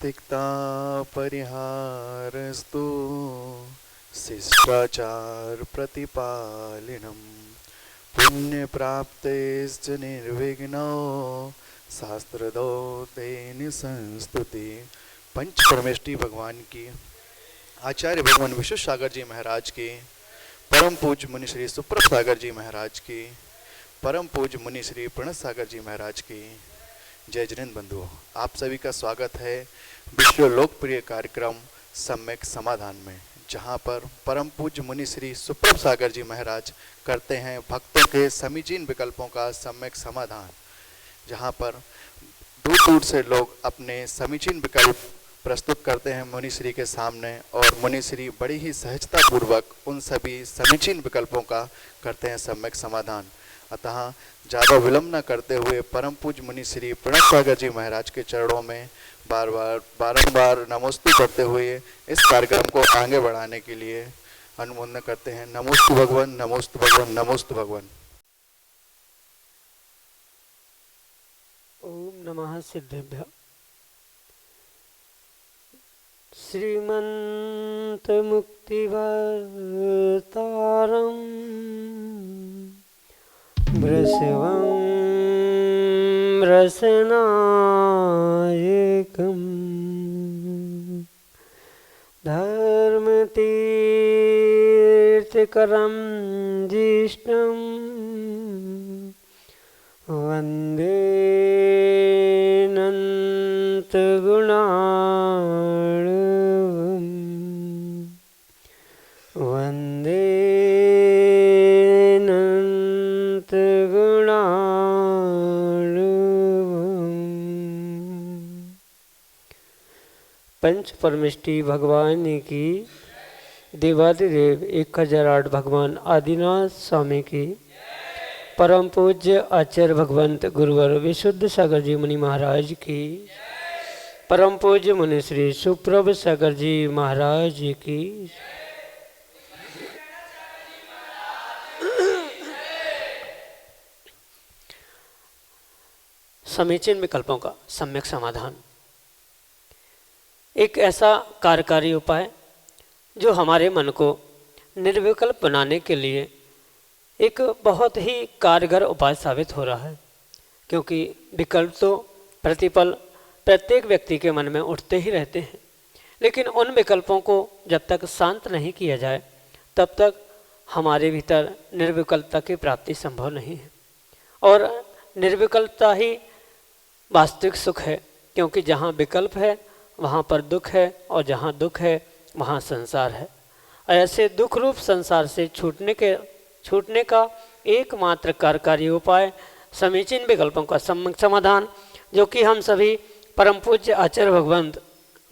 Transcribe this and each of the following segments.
तिक्ता परिहारस्तु शिष्टाचार प्रतिपालिनम पुण्य प्राप्तेश्च निर्विघ्नो शास्त्रदो तेन संस्तुति। पंच परमेष्टि भगवान की, आचार्य भगवान विश्व सागर जी महाराज की, परम पूज्य मुनि श्री सुप्रभ सागर जी महाराज की, परम पूज्य मुनि श्री प्रणत सागर जी महाराज की जय। जिनेन्द्र बंधुओं, आप सभी का स्वागत है विश्व लोकप्रिय कार्यक्रम सम्यक समाधान में, जहां पर परम पूज्य मुनि श्री सुप्रभ सागर जी महाराज करते हैं भक्तों के समीचीन विकल्पों का सम्यक समाधान। जहां पर दूर दूर से लोग अपने समीचीन विकल्प प्रस्तुत करते हैं मुनि श्री के सामने, और मुनि श्री बड़ी ही सहजता पूर्वक उन सभी समीचीन विकल्पों का करते हैं सम्यक समाधान। अतः ज़्यादा विलंब न करते हुए परम पूज्य मुनि श्री प्रणत सागर जी महाराज के चरणों में बारंबार नमोस्तु करते हुए इस कार्यक्रम को आगे बढ़ाने के लिए अनुमोदन करते हैं। नमोस्तु भगवान, नमोस्तु भगवान, नमोस्तु भगवान। ओम नमः सिद्धेभ्यः। श्रीमन्त मुक्तिवर्तारम् वृषभं रसनायकं धर्मतीर्थकरं जिष्णुं वन्दे अनन्तगुणार्णवम् वन्दे पंच परमेष्टि भगवान की, देवादिदेव 1008 भगवान आदिनाथ स्वामी की, परम पूज्य आचार्य भगवंत गुरुवर विशुद्ध सागर जी मुनि महाराज की, परम पूज्य मुनि श्री सुप्रभ सागर जी महाराज की। समीचीन विकल्पों का सम्यक समाधान एक ऐसा कार्यकारी उपाय जो हमारे मन को निर्विकल्प बनाने के लिए एक बहुत ही कारगर उपाय साबित हो रहा है, क्योंकि विकल्प तो प्रतिपल प्रत्येक व्यक्ति के मन में उठते ही रहते हैं, लेकिन उन विकल्पों को जब तक शांत नहीं किया जाए तब तक हमारे भीतर निर्विकल्पता की प्राप्ति संभव नहीं है। और निर्विकल्पता ही वास्तविक सुख है, क्योंकि जहाँ विकल्प है वहाँ पर दुख है, और जहाँ दुख है वहाँ संसार है। ऐसे दुख रूप संसार से छूटने का एकमात्र कार्यकारी उपाय समीचीन विकल्पों का सम्यक समाधान, जो कि हम सभी परम पूज्य आचार्य भगवंत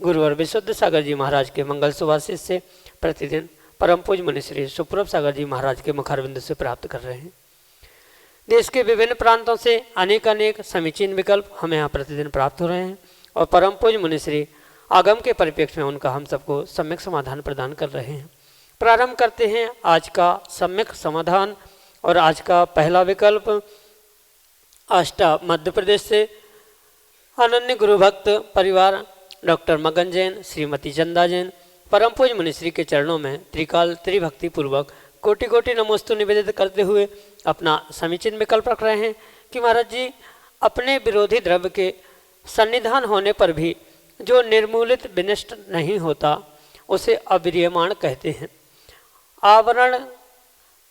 गुरुवर विशुद्ध सागर जी महाराज के मंगल सुभाषित से प्रतिदिन परम पूज्य मुनि श्री सुप्रभ सागर जी महाराज के मुखारविंद से प्राप्त कर रहे हैं। देश के विभिन्न प्रांतों से अनेक समीचीन विकल्प हमें यहाँ प्रतिदिन प्राप्त हो रहे हैं, और परम पूज्य मुनि श्री आगम के परिप्रेक्ष्य में उनका हम सबको सम्यक समाधान प्रदान कर रहे हैं। प्रारंभ करते हैं आज का सम्यक समाधान। और आज का पहला विकल्प आष्टा मध्य प्रदेश से अनन्य गुरु भक्त परिवार डॉक्टर मगन जैन, श्रीमती चंदा जैन परम पूज्य मुनि श्री के चरणों में त्रिकाल त्रिभक्ति पूर्वक कोटि कोटि नमोस्तु निवेदित करते हुए अपना समीचीन विकल्प रख रहे हैं कि महाराज जी, अपने विरोधी द्रव्य के सन्निधान होने पर भी जो निर्मूलित विनष्ट नहीं होता उसे अविर्यमाण कहते हैं। आवरण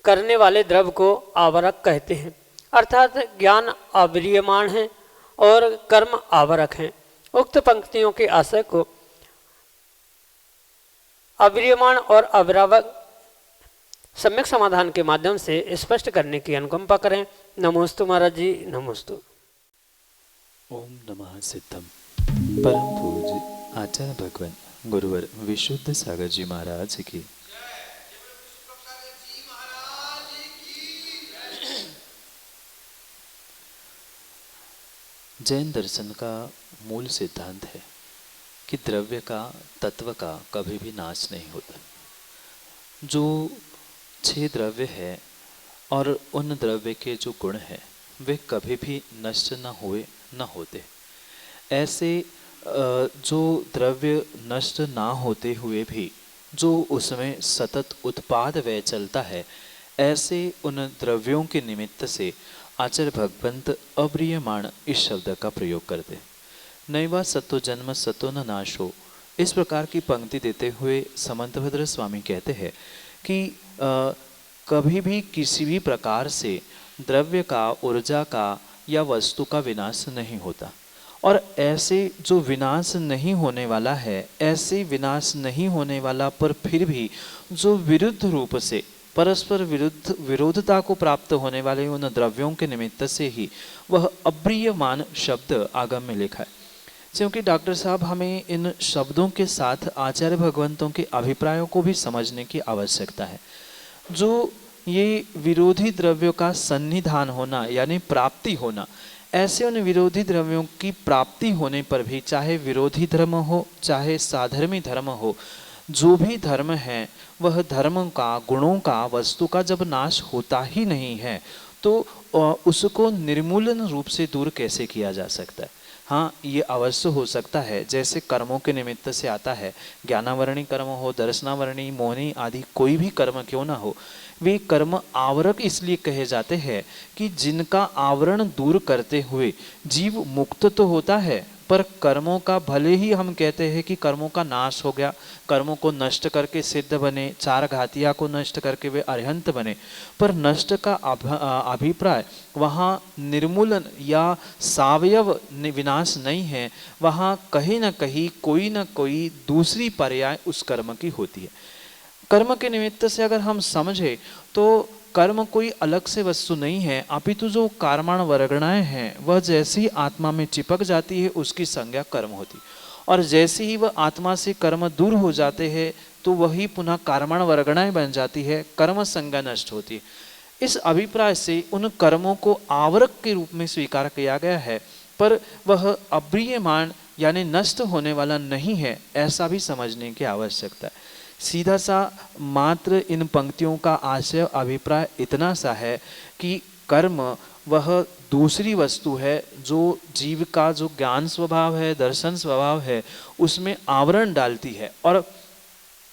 करने वाले द्रव्य को आवरक कहते हैं, अर्थात ज्ञान अविर्यमाण है और कर्म आवरक हैं। उक्त पंक्तियों के आशय को अविर्यमाण और अविरावक सम्यक समाधान के माध्यम से स्पष्ट करने की अनुकंपा करें। नमोस्तु महाराज जी, नमोस्तु। ओम नमः सिद्धम। परम पूज्य आचार्य भगवान गुरुवर विशुद्ध सागर जी महाराज की, जैन दर्शन का मूल सिद्धांत है कि द्रव्य का, तत्व का कभी भी नाश नहीं होता। जो 6 द्रव्य है और उन द्रव्य के जो गुण हैं वे कभी भी नष्ट न हुए न होते। ऐसे जो द्रव्य नष्ट ना होते हुए भी जो उसमें सतत उत्पाद व्यय चलता है, ऐसे उन द्रव्यों के निमित्त से आचार्य भगवंत अप्रियमाण इस शब्द का प्रयोग करते। नैवा सतो जन्म सतो न नाशो, इस प्रकार की पंक्ति देते हुए समंतभद्र स्वामी कहते हैं कि कभी भी किसी भी प्रकार से द्रव्य का, ऊर्जा का या वस्तु का विनाश नहीं होता। और ऐसे जो विनाश नहीं होने वाला है, ऐसे विनाश नहीं होने वाला पर फिर भी जो विरुद्ध रूप से परस्पर विरोधता को प्राप्त होने वाले उन द्रव्यों के निमित्त से ही वह अप्रियमान शब्द आगम में लिखा है। क्योंकि डॉक्टर साहब हमें इन शब्दों के साथ आचार्य भगवंतों के अभिप्रायों को भी समझने की आवश्यकता है। जो ये विरोधी द्रव्यों का सन्निधान होना यानी प्राप्ति होना, ऐसे उन विरोधी द्रव्यों की प्राप्ति होने पर भी चाहे विरोधी धर्म हो चाहे साधर्मी धर्म हो, जो भी धर्म है वह धर्म का, गुणों का, वस्तु का जब नाश होता ही नहीं है तो उसको निर्मूलन रूप से दूर कैसे किया जा सकता है। हाँ, ये अवश्य हो सकता है, जैसे कर्मों के निमित्त से आता है, ज्ञानावरणी कर्म हो, दर्शनावरणी, मोहनी आदि कोई भी कर्म क्यों ना हो, वे कर्म आवरक इसलिए कहे जाते हैं कि जिनका आवरण दूर करते हुए जीव मुक्त तो होता है, पर कर्मों का भले ही हम कहते हैं कि कर्मों का नाश हो गया, कर्मों को नष्ट करके सिद्ध बने, चार घातिया को नष्ट करके वे अरिहंत बने, पर नष्ट का अभिप्राय वहाँ निर्मूलन या सावयव विनाश नहीं है, वहाँ कहीं ना कहीं कोई ना कोई दूसरी पर्याय उस कर्म की होती है। कर्म के निमित्त से अगर हम समझे तो कर्म कोई अलग से वस्तु नहीं है, अपितु जो कर्माण वर्गणाएं हैं वह जैसे ही आत्मा में चिपक जाती है उसकी संज्ञा कर्म होती, और जैसे ही वह आत्मा से कर्म दूर हो जाते हैं तो वही पुनः कर्माण वर्गणाएं बन जाती है, कर्म संज्ञा नष्ट होती है। इस अभिप्राय से उन कर्मों को आवरक के रूप में स्वीकार किया गया है, पर वह अप्रियमाण यानी नष्ट होने वाला नहीं है, ऐसा भी समझने की आवश्यकता है। सीधा सा मात्र इन पंक्तियों का आशय अभिप्राय इतना सा है कि कर्म वह दूसरी वस्तु है जो जीव का जो ज्ञान स्वभाव है, दर्शन स्वभाव है, उसमें आवरण डालती है, और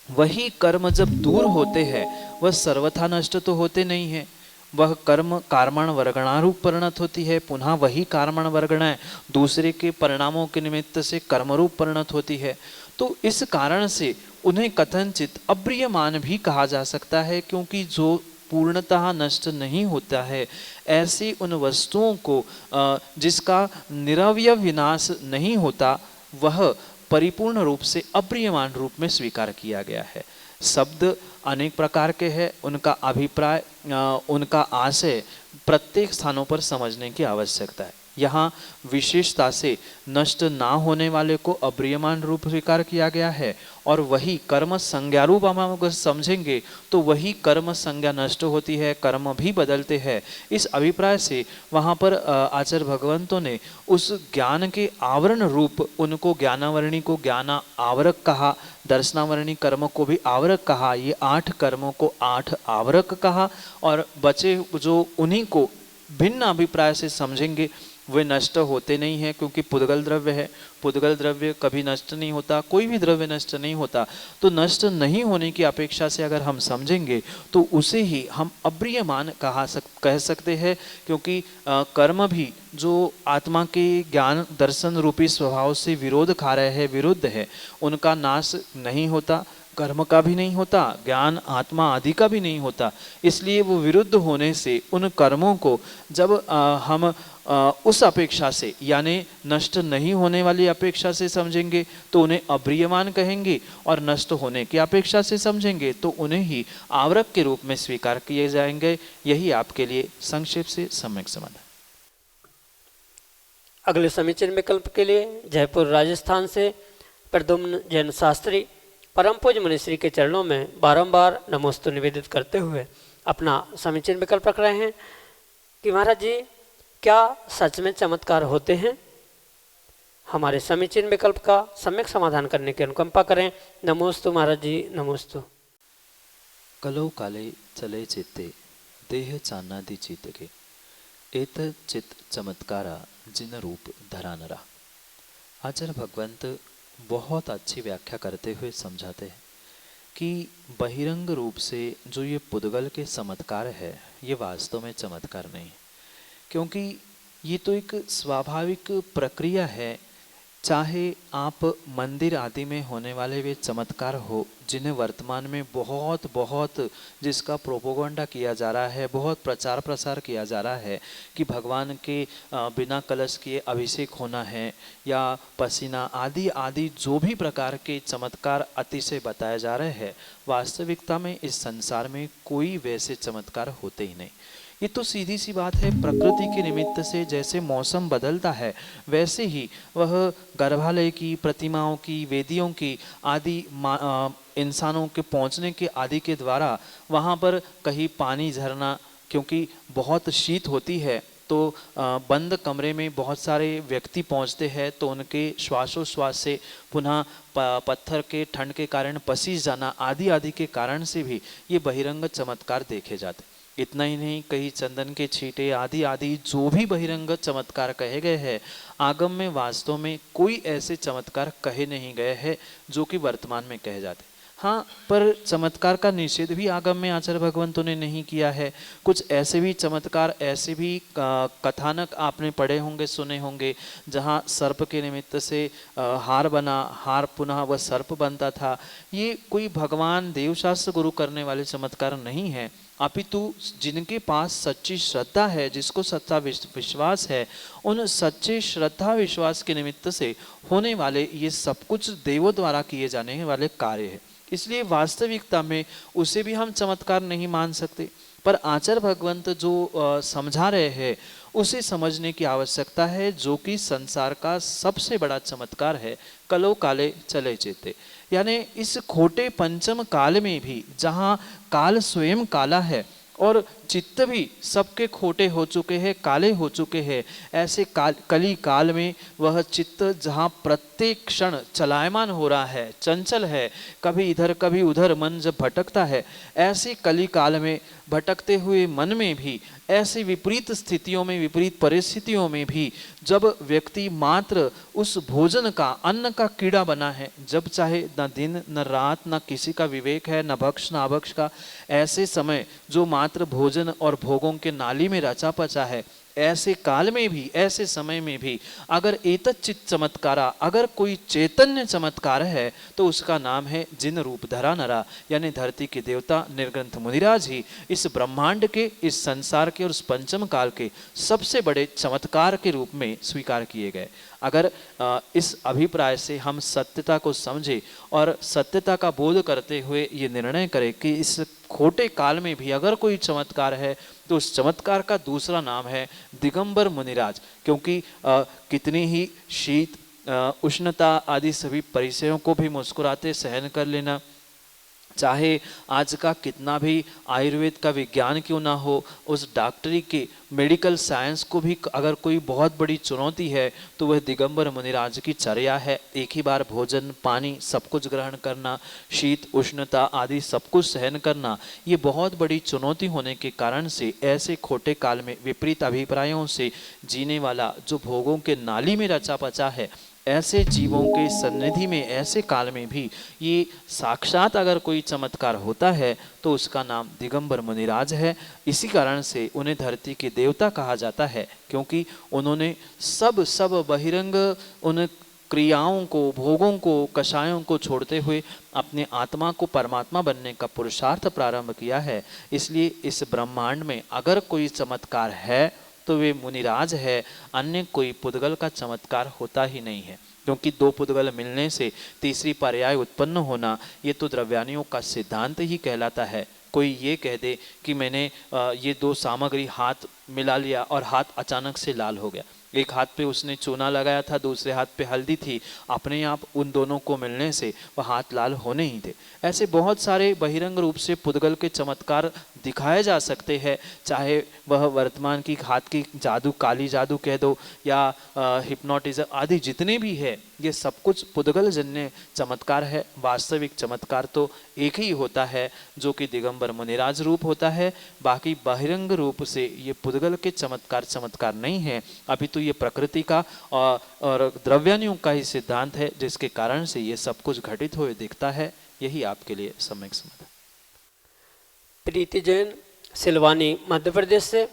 वही कर्म जब दूर होते हैं वह सर्वथा नष्ट तो होते नहीं है। वह कर्म कर्मण वर्गणारूप परिणत होती है, पुनः वही कर्मण वर्गणाएं दूसरे के परिणामों के निमित्त से कर्मरूप परिणत होती है। तो इस कारण से उन्हें कथनचित अप्रियमान भी कहा जा सकता है, क्योंकि जो पूर्णतः नष्ट नहीं होता है ऐसी उन वस्तुओं को जिसका निरवय विनाश नहीं होता वह परिपूर्ण रूप से अप्रियमान रूप में स्वीकार किया गया है। शब्द अनेक प्रकार के हैं, उनका अभिप्राय, उनका आशय प्रत्येक स्थानों पर समझने की आवश्यकता है। यहाँ विशेषता से नष्ट ना होने वाले को अप्रियमान रूप स्वीकार किया गया है, और वही कर्म संज्ञा रूप हम अगर समझेंगे तो वही कर्म संज्ञा नष्ट होती है, कर्म भी बदलते हैं। इस अभिप्राय से वहाँ पर आचार्य भगवंतों ने उस ज्ञान के आवरण रूप उनको ज्ञानावरणी को ज्ञाना आवरक कहा, दर्शनावरणी कर्म को भी आवरक कहा, ये 8 कर्मों को 8 आवरक कहा, और बचे जो उन्हीं को भिन्न अभिप्राय से समझेंगे वे नष्ट होते नहीं हैं, क्योंकि पुद्गल द्रव्य है, पुद्गल द्रव्य कभी नष्ट नहीं होता, कोई भी द्रव्य नष्ट नहीं होता। तो नष्ट नहीं होने की अपेक्षा से अगर हम समझेंगे तो उसे ही हम अप्रियमान कह सकते हैं, क्योंकि कर्म भी जो आत्मा के ज्ञान दर्शन रूपी स्वभाव से विरोध खा रहे हैं, विरुद्ध है, उनका नाश नहीं होता, कर्म का भी नहीं होता, ज्ञान आत्मा आदि का भी नहीं होता। इसलिए वो विरुद्ध होने से उन कर्मों को जब हम उस अपेक्षा से यानी नष्ट नहीं होने वाली अपेक्षा से समझेंगे तो उन्हें अप्रियमान कहेंगे, और नष्ट होने की अपेक्षा से समझेंगे तो उन्हें ही आवरक के रूप में स्वीकार किए जाएंगे। यही आपके लिए संक्षेप से सम्यक समाधान। अगले समीचीन विकल्प के लिए जयपुर राजस्थान से प्रद्युम्न जैन शास्त्री परम पूज्य मुनिश्री के चरणों में बारंबार नमोस्तु निवेदित करते हुए अपना समीचीन विकल्प रख रहे हैं कि महाराज जी क्या सच में चमत्कार होते हैं। हमारे समीचीन विकल्प का सम्यक समाधान करने की अनुकंपा करें। नमोस्तु महाराज जी, नमोस्तु। कलो काले चले चित्ते देह चान्नादि चित्त के एत चित चमत्कारा जिन रूप धरा नरा। आचार्य भगवंत बहुत अच्छी व्याख्या करते हुए समझाते हैं कि बहिरंग रूप से जो ये पुद्गल के चमत्कार है, ये वास्तव में चमत्कार नहीं है, क्योंकि ये तो एक स्वाभाविक प्रक्रिया है। चाहे आप मंदिर आदि में होने वाले वे चमत्कार हो, जिन्हें वर्तमान में बहुत बहुत जिसका प्रोपोगंडा किया जा रहा है, बहुत प्रचार प्रसार किया जा रहा है कि भगवान के बिना कलश किए अभिषेक होना है या पसीना आदि आदि जो भी प्रकार के चमत्कार अतिशय बताए जा रहे हैं, वास्तविकता में इस संसार में कोई वैसे चमत्कार होते ही नहीं। ये तो सीधी सी बात है, प्रकृति के निमित्त से जैसे मौसम बदलता है वैसे ही वह गर्भालय की प्रतिमाओं की, वेदियों की आदि इंसानों के पहुंचने के आदि के द्वारा वहाँ पर कहीं पानी झरना, क्योंकि बहुत शीत होती है तो बंद कमरे में बहुत सारे व्यक्ति पहुंचते हैं तो उनके श्वासोश्वास से पुनः पत्थर के ठंड के कारण पसीज जाना आदि आदि के कारण से भी ये बहिरंग चमत्कार देखे जाते। इतना ही नहीं, कहीं चंदन के छींटे आदि आदि जो भी बहिरंग चमत्कार कहे गए हैं, आगम में वास्तव में कोई ऐसे चमत्कार कहे नहीं गए हैं जो कि वर्तमान में कहे जाते। हाँ, पर चमत्कार का निषेध भी आगम में आचार्य भगवंतों ने नहीं किया है। कुछ ऐसे भी चमत्कार, ऐसे भी कथानक आपने पढ़े होंगे, सुने होंगे, जहाँ सर्प के निमित्त से हार बना, हार पुनः वह सर्प बनता था। ये कोई भगवान देवशास्त्र गुरु करने वाले चमत्कार नहीं है, अपितु जिनके पास सच्ची श्रद्धा है, जिसको सच्चा विश्वास है, उन सच्चे श्रद्धा विश्वास के निमित्त से होने वाले ये सब कुछ देवों द्वारा किए जाने वाले कार्य है। इसलिए वास्तविकता में उसे भी हम चमत्कार नहीं मान सकते। पर आचार्य भगवंत जो समझा रहे हैं उसे समझने की आवश्यकता है, जो कि संसार का सबसे बड़ा चमत्कार है, कलो काले चले चेते। यानी इस खोटे पंचम काल में भी, जहाँ काल स्वयं काला है और चित्त भी सबके खोटे हो चुके हैं, काले हो चुके हैं, ऐसे कली काल में वह चित्त जहाँ प्रत्येक क्षण चलायमान हो रहा है, चंचल है, कभी इधर कभी उधर मन जब भटकता है, ऐसे कली काल में भटकते हुए मन में भी, ऐसे विपरीत स्थितियों में, विपरीत परिस्थितियों में भी जब व्यक्ति मात्र उस भोजन का, अन्न का कीड़ा बना है, जब चाहे न दिन न रात, न किसी का विवेक है, न भक्ष न अभक्ष का, ऐसे समय जो मात्र भोजन और भोगों के नाली में रचा पचा है, ऐसे काल में भी, ऐसे समय में भी अगर एतच्चित चमत्कारा, अगर कोई चैतन्य चमत्कार है तो उसका नाम है जिन रूप धरा नरा, यानी धरती के देवता निर्ग्रंथ मुनिराज ही इस ब्रह्मांड के, इस संसार के और इस पंचम काल के सबसे बड़े चमत्कार के रूप में स्वीकार किए गए। अगर इस अभिप्राय से हम सत्यता को समझे और सत्यता का बोध करते हुए ये निर्णय करें कि इस खोटे काल में भी अगर कोई चमत्कार है तो उस चमत्कार का दूसरा नाम है दिगंबर मुनिराज, क्योंकि कितनी ही शीत, उष्णता आदि सभी परिचयों को भी मुस्कुराते सहन कर लेना, चाहे आज का कितना भी आयुर्वेद का विज्ञान क्यों ना हो, उस डॉक्टरी के, मेडिकल साइंस को भी अगर कोई बहुत बड़ी चुनौती है तो वह दिगंबर मुनिराज की चर्या है। एक ही बार भोजन पानी सब कुछ ग्रहण करना, शीत उष्णता आदि सब कुछ सहन करना, ये बहुत बड़ी चुनौती होने के कारण से ऐसे खोटे काल में विपरीत अभिप्रायों से जीने वाला, जो भोगों के नाली में रचा पचा है, ऐसे जीवों के सन्निधि में, ऐसे काल में भी ये साक्षात अगर कोई चमत्कार होता है तो उसका नाम दिगंबर मुनिराज है। इसी कारण से उन्हें धरती के देवता कहा जाता है, क्योंकि उन्होंने सब बहिरंग उन क्रियाओं को, भोगों को, कषायों को छोड़ते हुए अपने आत्मा को परमात्मा बनने का पुरुषार्थ प्रारंभ किया है। इसलिए इस ब्रह्मांड में अगर कोई चमत्कार है तो वे मुनिराज है, अन्य कोई पुद्गल का चमत्कार होता ही नहीं है। क्योंकि दो पुद्गल मिलने से तीसरी पर्याय उत्पन्न होना, ये तो द्रव्यानियों का सिद्धांत ही कहलाता है। कोई ये कह दे कि मैंने ये दो सामग्री हाथ मिला लिया और हाथ अचानक से लाल हो गया, एक हाथ पे उसने चूना लगाया था, दूसरे हाथ पे हल्दी थी, अपने आप उन दोनों को मिलने से वह हाथ लाल होने ही थे। ऐसे बहुत सारे बहिरंग रूप से पुद्गल के चमत्कार दिखाए जा सकते हैं, चाहे वह वर्तमान की हाथ की जादू, काली जादू कह दो, या हिप्नोटिज्म आदि जितने भी है, ये सब कुछ पुद्गल जन्य चमत्कार है। वास्तविक चमत्कार तो एक ही होता है, जो कि दिगंबर मुनिराज रूप होता है। बाकी बहिरंग रूप से ये पुद्गल के चमत्कार नहीं है, अपितु ये प्रकृति का और द्रव्यानुयोग का ही सिद्धांत है, जिसके कारण से ये सब कुछ घटित हुए दिखता है। यही आपके लिए सम्यक समाधान। प्रीति जैन सिलवानी मध्य प्रदेश से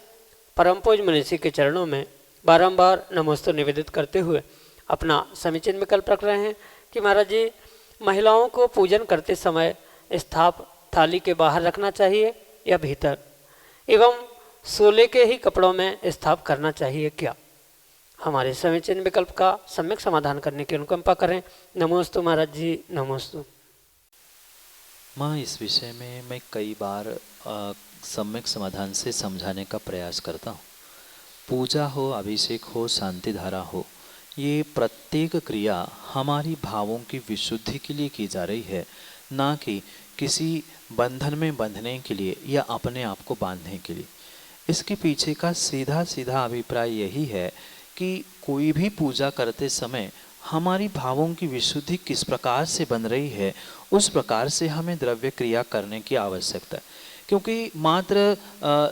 परम पूज्य मनीषी के चरणों में बारंबार नमोस्तु निवेदित करते हुए अपना समीचीन विकल्प रख रहे हैं कि महाराज जी, महिलाओं को पूजन करते समय स्थाप थाली के बाहर रखना चाहिए या भीतर, एवं सोले के ही कपड़ों में स्थाप करना चाहिए क्या? हमारे समीचीन विकल्प का सम्यक समाधान करने की अनुकंपा करें। नमोस्तु महाराज जी, नमोस्तु। माँ, इस विषय में मैं कई बार सम्यक समाधान से समझाने का प्रयास करता हूँ। पूजा हो, अभिषेक हो, शांति धारा हो, ये प्रत्येक क्रिया हमारी भावों की विशुद्धि के लिए की जा रही है, ना कि किसी बंधन में बंधने के लिए या अपने आप को बांधने के लिए। इसके पीछे का सीधा सीधा अभिप्राय यही है कि कोई भी पूजा करते समय हमारी भावों की विशुद्धि किस प्रकार से बन रही है, उस प्रकार से हमें द्रव्य क्रिया करने की आवश्यकता है। क्योंकि मात्र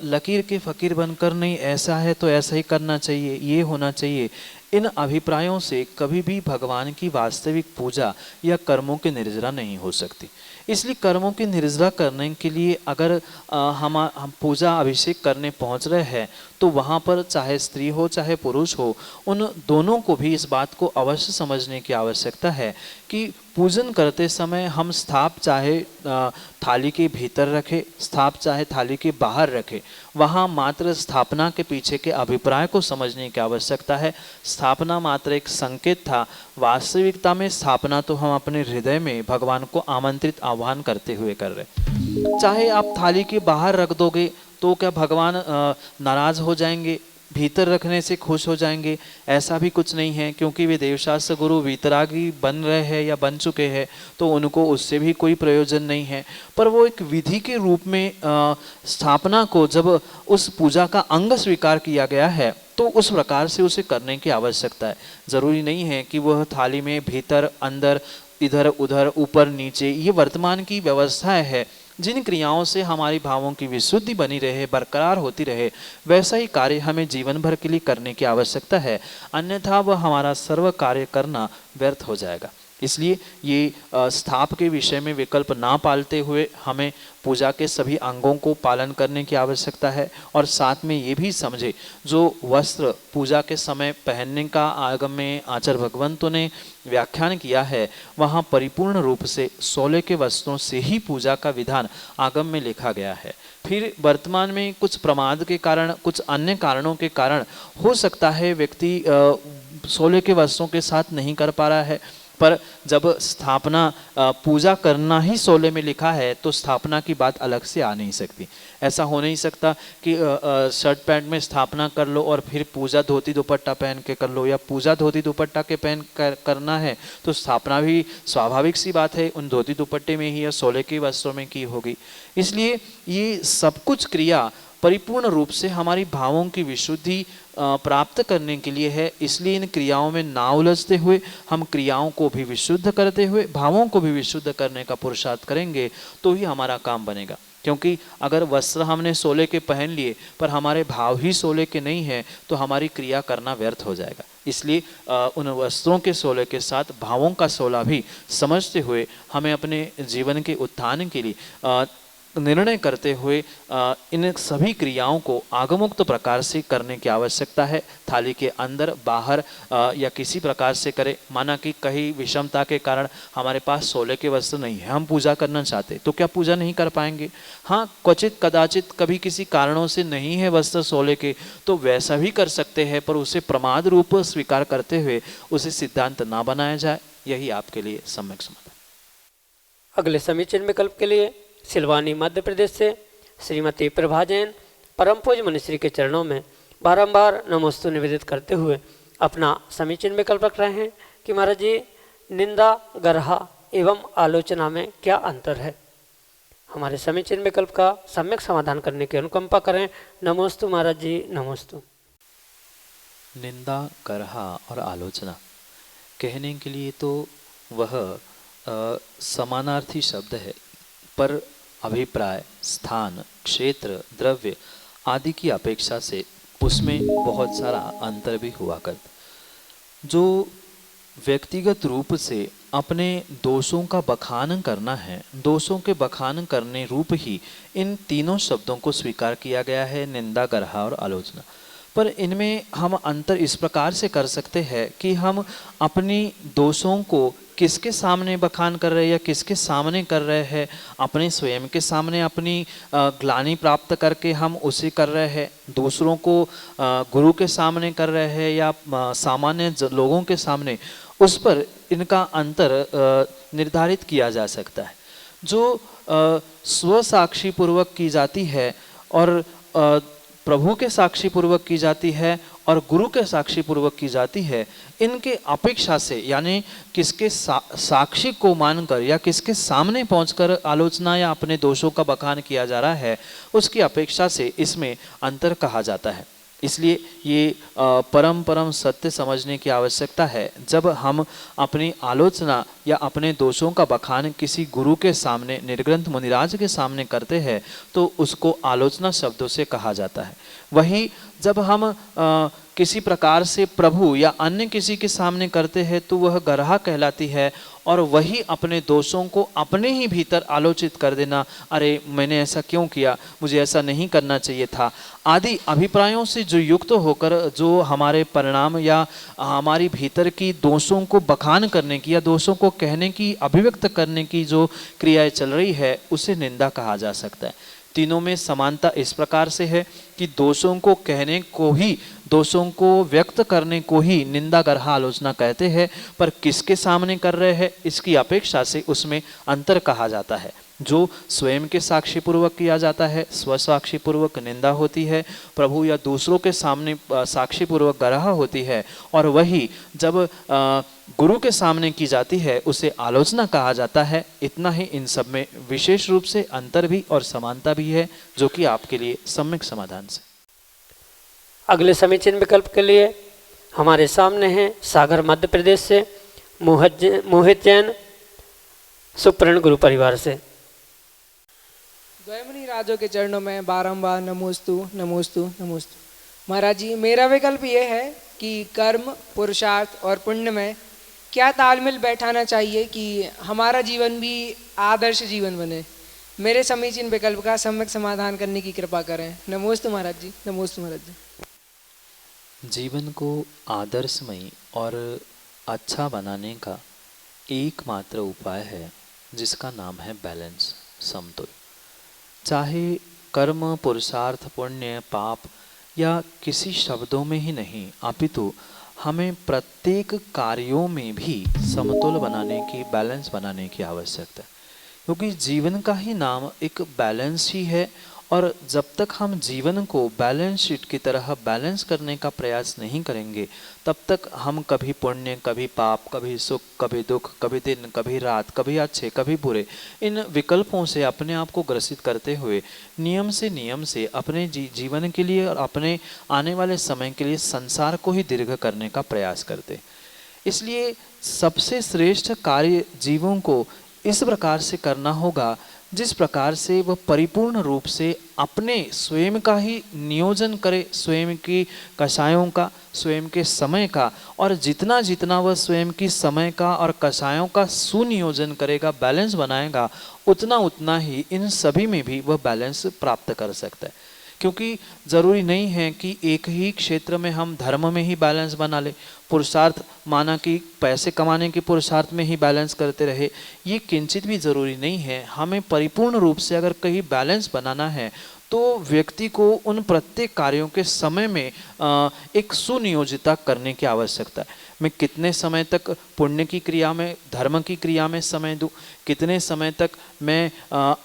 लकीर के फकीर बनकर नहीं, ऐसा है तो ऐसा ही करना चाहिए, ये होना चाहिए, इन अभिप्रायों से कभी भी भगवान की वास्तविक पूजा या कर्मों की निर्जरा नहीं हो सकती। इसलिए कर्मों की निर्जरा करने के लिए अगर हम पूजा अभिषेक करने पहुंच रहे हैं, तो वहाँ पर चाहे स्त्री हो चाहे पुरुष हो, उन दोनों को भी इस बात को अवश्य समझने की आवश्यकता है कि पूजन करते समय हम स्थाप चाहे थाली के भीतर रखें, स्थाप चाहे थाली के बाहर रखें, वहाँ मात्र स्थापना के पीछे के अभिप्राय को समझने की आवश्यकता है। स्थापना मात्र एक संकेत था, वास्तविकता में स्थापना तो हम अपने हृदय में भगवान को आमंत्रित आह्वान करते हुए कर रहे। चाहे आप थाली के बाहर रख दोगे तो क्या भगवान नाराज हो जाएंगे? भीतर रखने से खुश हो जाएंगे? ऐसा भी कुछ नहीं है, क्योंकि वे देवशास्त्र गुरु वीतरागी बन रहे हैं या बन चुके हैं, तो उनको उससे भी कोई प्रयोजन नहीं है। पर वो एक विधि के रूप में स्थापना को जब उस पूजा का अंग स्वीकार किया गया है, तो उस प्रकार से उसे करने की आवश्यकता है। जरूरी नहीं है कि वह थाली में भीतर अंदर इधर उधर ऊपर नीचे, ये वर्तमान की व्यवस्थाएं है। जिन क्रियाओं से हमारी भावों की विशुद्धि बनी रहे, बरकरार होती रहे, वैसा ही कार्य हमें जीवन भर के लिए करने की आवश्यकता है, अन्यथा वह हमारा सर्व कार्य करना व्यर्थ हो जाएगा। इसलिए ये स्थाप के विषय में विकल्प ना पालते हुए हमें पूजा के सभी अंगों को पालन करने की आवश्यकता है। और साथ में ये भी समझे, जो वस्त्र पूजा के समय पहनने का आगम में आचार्य भगवंतों ने व्याख्यान किया है, वहाँ परिपूर्ण रूप से सोले के वस्त्रों से ही पूजा का विधान आगम में लिखा गया है। फिर वर्तमान में कुछ प्रमाद के कारण, कुछ अन्य कारणों के कारण हो सकता है व्यक्ति सोले के वस्त्रों के साथ नहीं कर पा रहा है, पर जब स्थापना पूजा करना ही सोले में लिखा है, तो स्थापना की बात अलग से आ नहीं सकती। ऐसा हो नहीं सकता कि शर्ट पैंट में स्थापना कर लो और फिर पूजा धोती दुपट्टा पहन के कर लो, या पूजा धोती दुपट्टा के पहन करना है तो स्थापना भी स्वाभाविक सी बात है उन धोती दुपट्टे में ही या सोले के वस्त्रों में की होगी। इसलिए ये सब कुछ क्रिया परिपूर्ण रूप से हमारी भावों की विशुद्धि प्राप्त करने के लिए है। इसलिए इन क्रियाओं में ना उलझते हुए हम क्रियाओं को भी विशुद्ध करते हुए भावों को भी विशुद्ध करने का पुरुषार्थ करेंगे, तो ही हमारा काम बनेगा। क्योंकि अगर वस्त्र हमने सोले के पहन लिए पर हमारे भाव ही सोले के नहीं है, तो हमारी क्रिया करना व्यर्थ हो जाएगा। इसलिए उन वस्त्रों के सोले के साथ भावों का सोला भी समझते हुए हमें अपने जीवन के उत्थान के लिए निर्णय करते हुए इन सभी क्रियाओं को आगमुक्त प्रकार से करने की आवश्यकता है। थाली के अंदर बाहर या किसी प्रकार से करें। माना कि कहीं विषमता के कारण हमारे पास सोले के वस्त्र नहीं है, हम पूजा करना चाहते, तो क्या पूजा नहीं कर पाएंगे? हाँ, क्वचित कदाचित कभी किसी कारणों से नहीं है वस्त्र सोले के, तो वैसा भी कर सकते हैं, पर उसे प्रमाद रूप स्वीकार करते हुए उसे सिद्धांत ना बनाया जाए। यही आपके लिए सम्यक समाधान। अगले समीचीन विकल्प के लिए सिलवानी मध्य प्रदेश से श्रीमती प्रभा जैन परम पूज्य मनीश्री के चरणों में बारंबार नमोस्तु निवेदित करते हुए अपना समीचीन विकल्प रख रहे हैं कि महाराज जी, निंदा, गर्हा एवं आलोचना में क्या अंतर है? हमारे समीचीन विकल्प का सम्यक समाधान करने की अनुकंपा करें। नमोस्तु महाराज जी, नमोस्तु। निंदा, गर्हा और आलोचना कहने के लिए तो वह समानार्थी शब्द है, पर अभिप्राय, स्थान, क्षेत्र, द्रव्य आदि की अपेक्षा से उसमें बहुत सारा अंतर भी हुआ करता। जो व्यक्तिगत रूप से अपने दोषों का बखान करना है, दोषों के बखान करने रूप ही इन तीनों शब्दों को स्वीकार किया गया है, निंदा, गर्हा और आलोचना। पर इनमें हम अंतर इस प्रकार से कर सकते हैं कि हम अपनी दोषों को किसके सामने बखान कर रहे हैं या किसके सामने कर रहे हैं। अपने स्वयं के सामने अपनी ग्लानि प्राप्त करके हम उसे कर रहे हैं, दूसरों को गुरु के सामने कर रहे हैं या सामान्य लोगों के सामने, उस पर इनका अंतर निर्धारित किया जा सकता है। जो स्वसाक्षी पूर्वक की जाती है और प्रभु के साक्षी पूर्वक की जाती है और गुरु के साक्षी पूर्वक की जाती है, इनके अपेक्षा से यानी किसके साक्षी को मानकर या किसके सामने पहुंचकर आलोचना या अपने दोषों का बखान किया जा रहा है, उसकी अपेक्षा से इसमें अंतर कहा जाता है। इसलिए ये परम सत्य समझने की आवश्यकता है। जब हम अपनी आलोचना या अपने दोषों का बखान किसी गुरु के सामने, निर्ग्रंथ मुनिराज के सामने करते हैं तो उसको आलोचना शब्दों से कहा जाता है। वहीं जब हम किसी प्रकार से प्रभु या अन्य किसी के सामने करते हैं तो वह गर्हा कहलाती है। और वही अपने दोषों को अपने ही भीतर आलोचित कर देना, अरे मैंने ऐसा क्यों किया, मुझे ऐसा नहीं करना चाहिए था, आदि अभिप्रायों से जो युक्त होकर जो हमारे परिणाम या हमारी भीतर की दोषों को बखान करने की या दोषों को कहने की, अभिव्यक्त करने की जो क्रियाएं चल रही है, उसे निंदा कहा जा सकता है। तीनों में समानता इस प्रकार से है कि दोषों को कहने को ही, दोषों को व्यक्त करने को ही निंदा, गर्हा, आलोचना कहते हैं, पर किसके सामने कर रहे हैं इसकी अपेक्षा से उसमें अंतर कहा जाता है। जो स्वयं के साक्षी पूर्वक किया जाता है, स्वसाक्षी पूर्वक निंदा होती है, प्रभु या दूसरों के सामने साक्षी पूर्वक गर्हा होती है, और वही जब गुरु के सामने की जाती है उसे आलोचना कहा जाता है। इतना ही इन सब में विशेष रूप से अंतर भी और समानता भी है, जो कि आपके लिए सम्यक समाधान से। अगले समीचीन विकल्प के लिए हमारे सामने हैं सागर मध्य प्रदेश से मोहित जैन, सुप्रण गुरु परिवार से। द्वैमुनि राजों के चरणों में बारंबार नमोस्तु नमोस्तु नमोस्तु। महाराज जी, मेरा विकल्प ये है कि कर्म, पुरुषार्थ और पुण्य में क्या तालमेल बैठाना चाहिए कि हमारा जीवन भी आदर्श जीवन बने। मेरे समीचीन विकल्प का सम्यक समाधान करने की कृपा करें। नमोस्तु महाराज जी, नमोस्तु महाराज जी। जीवन को आदर्शमयी और अच्छा बनाने का एकमात्र उपाय है जिसका नाम है बैलेंस, समतोल। चाहे कर्म, पुरुषार्थ, पुण्य, पाप या किसी शब्दों में ही नहीं, अपितु हमें प्रत्येक कार्यों में भी समतोल बनाने की, बैलेंस बनाने की आवश्यकता है। क्योंकि जीवन का ही नाम एक बैलेंस ही है, और जब तक हम जीवन को बैलेंस शीट की तरह बैलेंस करने का प्रयास नहीं करेंगे, तब तक हम कभी पुण्य, कभी पाप, कभी सुख, कभी दुख, कभी दिन, कभी रात, कभी अच्छे, कभी बुरे, इन विकल्पों से अपने आप को ग्रसित करते हुए नियम से अपने जीवन के लिए और अपने आने वाले समय के लिए संसार को ही दीर्घ करने का प्रयास करते। इसलिए सबसे श्रेष्ठ कार्य जीवों को इस प्रकार से करना होगा जिस प्रकार से वह परिपूर्ण रूप से अपने स्वयं का ही नियोजन करे, स्वयं की कषायों का, स्वयं के समय का, और जितना जितना वह स्वयं की समय का और कषायों का सुनियोजन करेगा, बैलेंस बनाएगा, उतना उतना ही इन सभी में भी वह बैलेंस प्राप्त कर सकता है। क्योंकि ज़रूरी नहीं है कि एक ही क्षेत्र में हम धर्म में ही बैलेंस बना ले, पुरुषार्थ माना कि पैसे कमाने के पुरुषार्थ में ही बैलेंस करते रहे, ये किंचित भी ज़रूरी नहीं है। हमें परिपूर्ण रूप से अगर कहीं बैलेंस बनाना है तो व्यक्ति को उन प्रत्येक कार्यों के समय में एक सुनियोजिता करने की आवश्यकता है। मैं कितने समय तक पुण्य की क्रिया में, धर्म की क्रिया में समय दूं, कितने समय तक मैं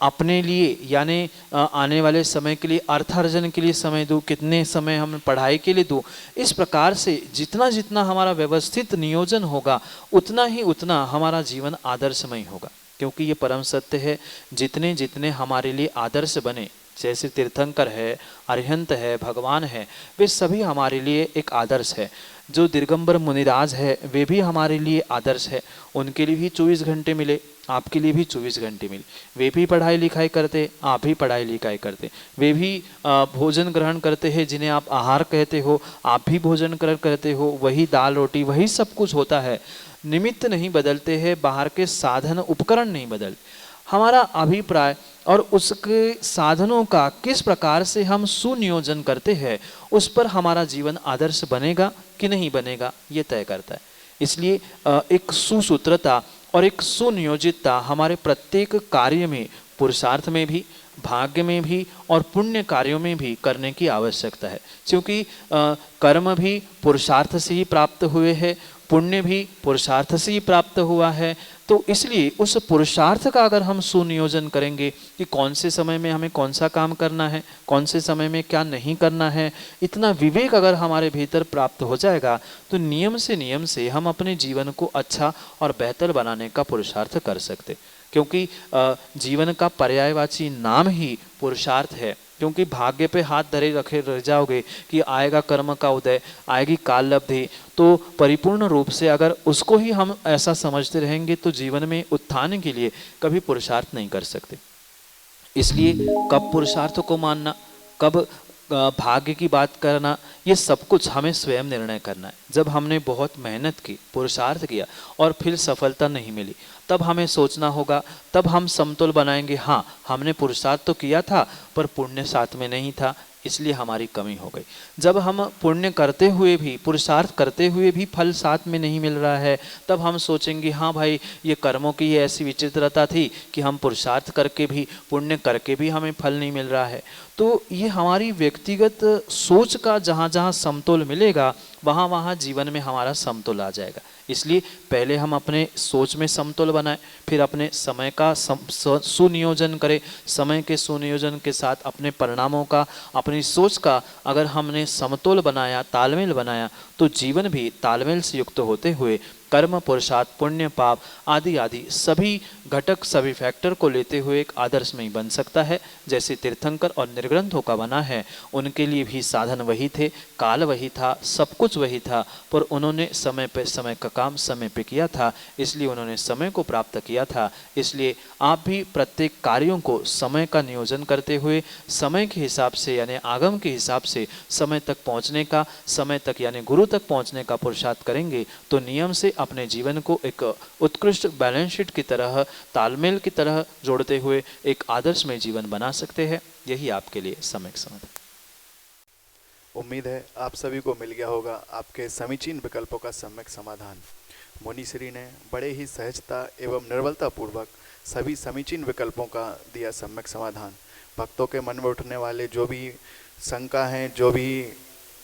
अपने लिए यानी आने वाले समय के लिए, अर्थार्जन के लिए समय दूं, कितने समय हम पढ़ाई के लिए दूं। इस प्रकार से जितना जितना हमारा व्यवस्थित नियोजन होगा, उतना ही उतना हमारा जीवन आदर्शमय होगा। क्योंकि ये परम सत्य है, जितने जितने हमारे लिए आदर्श बने, जैसे तीर्थंकर है, अरिहंत है, भगवान है, वे सभी हमारे लिए एक आदर्श है। जो दिगंबर मुनिराज है वे भी हमारे लिए आदर्श है। उनके लिए भी 24 घंटे मिले, आपके लिए भी 24 घंटे मिले। वे भी पढ़ाई लिखाई करते, आप भी पढ़ाई लिखाई करते। वे भी भोजन ग्रहण करते हैं जिन्हें आप आहार कहते हो, आप भी भोजन ग्रहण करते हो। वही दाल रोटी, वही सब कुछ होता है। निमित्त नहीं बदलते हैं, बाहर के साधन उपकरण नहीं बदलते। हमारा अभिप्राय और उसके साधनों का किस प्रकार से हम सुनियोजन करते हैं, उस पर हमारा जीवन आदर्श बनेगा कि नहीं बनेगा, ये तय करता है। इसलिए एक सुसूत्रता और एक सुनियोजितता हमारे प्रत्येक कार्य में, पुरुषार्थ में भी, भाग्य में भी और पुण्य कार्यों में भी करने की आवश्यकता है। क्योंकि कर्म भी पुरुषार्थ से ही प्राप्त हुए हैं, पुण्य भी पुरुषार्थ से ही प्राप्त हुआ है। तो इसलिए उस पुरुषार्थ का अगर हम सुनियोजन करेंगे कि कौन से समय में हमें कौन सा काम करना है, कौन से समय में क्या नहीं करना है, इतना विवेक अगर हमारे भीतर प्राप्त हो जाएगा तो नियम से हम अपने जीवन को अच्छा और बेहतर बनाने का पुरुषार्थ कर सकते। क्योंकि जीवन का पर्यायवाची नाम ही पुरुषार्थ है। क्योंकि भाग्य पे हाथ धरे रखे रह जाओगे कि आएगा कर्म का उदय, आएगी काल लब्धि, तो परिपूर्ण रूप से अगर उसको ही हम ऐसा समझते रहेंगे तो जीवन में उत्थान के लिए कभी पुरुषार्थ नहीं कर सकते। इसलिए कब पुरुषार्थ को मानना, कब भाग्य की बात करना, ये सब कुछ हमें स्वयं निर्णय करना है। जब हमने बहुत मेहनत की, पुरुषार्थ किया और फिर सफलता नहीं मिली, तब हमें सोचना होगा, तब हम समतोल बनाएंगे। हाँ, हमने पुरुषार्थ तो किया था पर पुण्य साथ में नहीं था, इसलिए हमारी कमी हो गई। जब हम पुण्य करते हुए भी, पुरुषार्थ करते हुए भी फल साथ में नहीं मिल रहा है, तब हम सोचेंगे हाँ भाई, ये कर्मों की ये ऐसी विचित्रता थी कि हम पुरुषार्थ करके भी, पुण्य करके भी हमें फल नहीं मिल रहा है। तो ये हमारी व्यक्तिगत सोच का जहाँ जहाँ समतोल मिलेगा, वहाँ वहाँ जीवन में हमारा समतोल आ जाएगा। इसलिए पहले हम अपने सोच में समतोल बनाएं, फिर अपने समय का सुनियोजन करें। समय के सुनियोजन के साथ अपने परिणामों का, अपनी सोच का अगर हमने समतोल बनाया, तालमेल बनाया, तो जीवन भी तालमेल से युक्त होते हुए कर्म, पुरुषार्थ, पुण्य, पाप आदि आदि सभी घटक, सभी फैक्टर को लेते हुए एक आदर्श में बन सकता है। जैसे तीर्थंकर और निर्ग्रंथों का बना है, उनके लिए भी साधन वही थे, काल वही था, सब कुछ वही था, पर उन्होंने समय पे समय का काम समय पे किया था, इसलिए उन्होंने समय को प्राप्त किया था। इसलिए आप भी प्रत्येक कार्यों को समय का नियोजन करते हुए, समय के हिसाब से यानी आगम के हिसाब से समय तक पहुँचने का, समय तक यानी गुरु तक पहुँचने का पुरुषार्थ करेंगे तो नियम से अपने जीवन को एक उत्कृष्ट बैलेंस शीट की तरह, तालमेल की तरह जोड़ते हुए एक आदर्श में जीवन बना सकते हैं। यही आपके लिए सम्यक समाधान। उम्मीद है आप सभी को मिल गया होगा आपके समीचीन विकल्पों का सम्यक समाधान। मुनि श्री ने बड़े ही सहजता एवं निर्बलता पूर्वक सभी समीचीन विकल्पों का दिया सम्यक समाधान। भक्तों के मन में उठने वाले जो भी शंका हैं, जो भी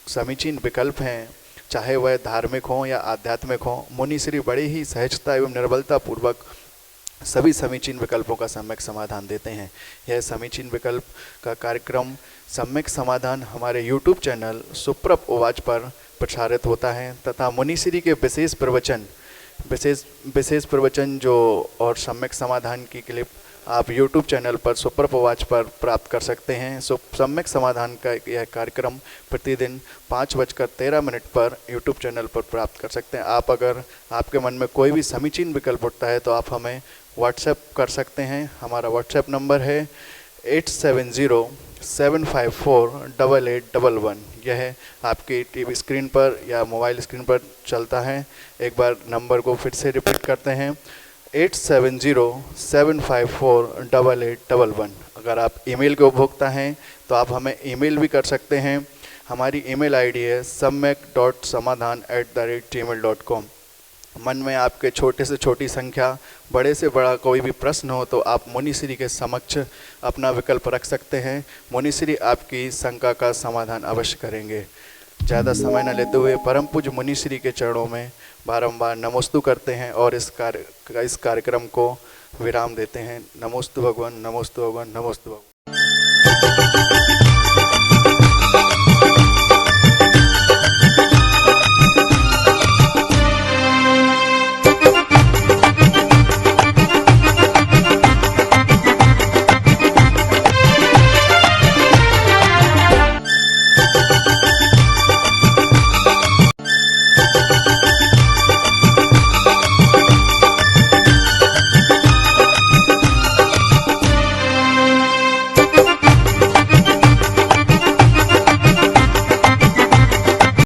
समीचीन विकल्प हैं, चाहे वह धार्मिक हों या आध्यात्मिक हों, मुनि श्री बड़े ही सहजता एवं निर्बलता पूर्वक सभी समीचीन विकल्पों का सम्यक समाधान देते हैं। यह समीचीन विकल्प का कार्यक्रम सम्यक समाधान हमारे YouTube चैनल सुप्रभ उवाच पर प्रसारित होता है तथा मुनि श्री के विशेष प्रवचन जो और सम्यक समाधान की क्लिप आप YouTube चैनल पर सुप्रभ उवाच पर प्राप्त कर सकते हैं। सम्यक समाधान का यह कार्यक्रम प्रतिदिन 5:13 पर YouTube चैनल पर प्राप्त कर सकते हैं। आप अगर आपके मन में कोई भी समीचीन विकल्प उठता है तो आप हमें व्हाट्सएप कर सकते हैं। हमारा व्हाट्सएप नंबर है 8707548811। यह आपकी टीवी स्क्रीन पर या मोबाइल स्क्रीन पर चलता है। एक बार नंबर को फिर से रिपीट करते हैं, 8707548811। अगर आप ईमेल के उपभोक्ता हैं तो आप हमें ईमेल भी कर सकते हैं। हमारी ईमेल आईडी है samyak.samadhan@gmail.com। मन में आपके छोटे से छोटी संख्या, बड़े से बड़ा कोई भी प्रश्न हो तो आप मुनि श्री के समक्ष अपना विकल्प रख सकते हैं। मुनि श्री आपकी शंका का समाधान अवश्य करेंगे। ज़्यादा समय न लेते हुए परम पूज्य मुनि श्री के चरणों में बारंबार नमोस्तु करते हैं और इस कार्यक्रम को विराम देते हैं। नमोस्तु भगवान, नमोस्तु भगवान, नमोस्तु भगवान।